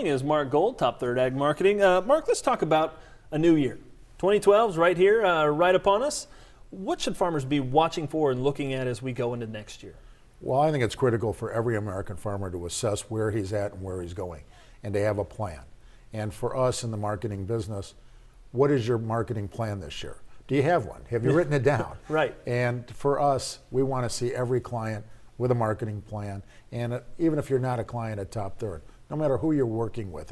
Is Mark Gold, Top Third Ag Marketing. Mark, let's talk about a new year. 2012 is right here, right upon us. What should farmers be watching for and looking at as we go into next year? Well, I think it's critical for every American farmer to assess where he's at and where he's going, and to have a plan. And for us in the marketing business, what is your marketing plan this year? Do you have one? Have you written it down? Right. And for us, we want to see every client with a marketing plan. And even if you're not a client at Top Third, no matter who you're working with,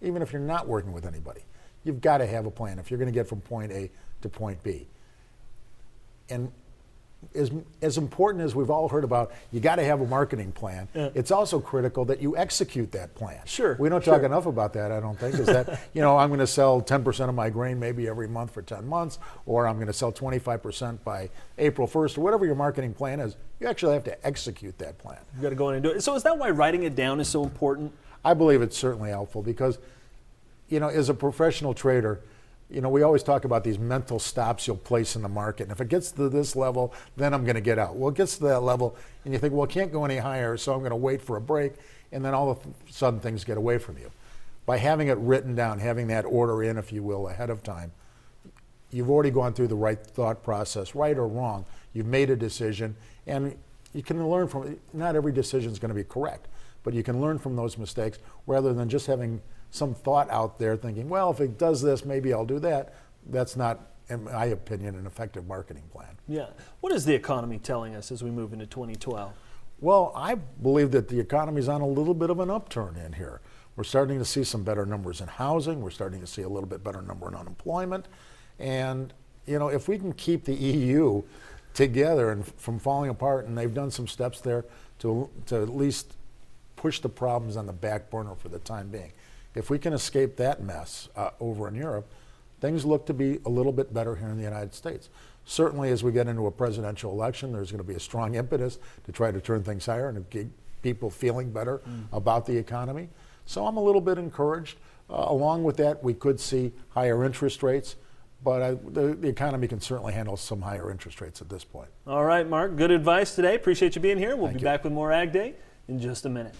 even if you're not working with anybody, you've got to have a plan if you're going to get from point A to point B. And as important as we've all heard about, you got to have a marketing plan. Yeah. It's also critical that you execute that plan. Sure. We don't talk enough about that, I don't think, is that, I'm going to sell 10% of my grain maybe every month for 10 months, or I'm going to sell 25% by April 1st, or whatever your marketing plan is. You actually have to execute that plan. You've got to go in and do it. So is that why writing it down is so important? I believe it's certainly helpful because, as a professional trader, we always talk about these mental stops you'll place in the market. And if it gets to this level, then I'm going to get out. Well, it gets to that level, and you think, well, it can't go any higher, so I'm going to wait for a break. And then all of a sudden, things get away from you. By having it written down, having that order in, if you will, ahead of time, you've already gone through the right thought process, right or wrong. You've made a decision, and you can learn from it. Not every decision is going to be correct, but you can learn from those mistakes rather than just having some thought out there thinking, well, if it does this, maybe I'll do that. That's not, in my opinion, an effective marketing plan. Yeah. What is the economy telling us as we move into 2012? Well, I believe that the economy's on a little bit of an upturn in here. We're starting to see some better numbers in housing. We're starting to see a little bit better number in unemployment. And, if we can keep the EU together and from falling apart, and they've done some steps there to at least push the problems on the back burner for the time being. If we can escape that mess over in Europe, things look to be a little bit better here in the United States. Certainly as we get into a presidential election, there's going to be a strong impetus to try to turn things higher and to get people feeling better about the economy. So I'm a little bit encouraged. Along with that, we could see higher interest rates, but the economy can certainly handle some higher interest rates at this point. All right, Mark, good advice today. Appreciate you being here. We'll Thank be you. back with more Ag Day in just a minute.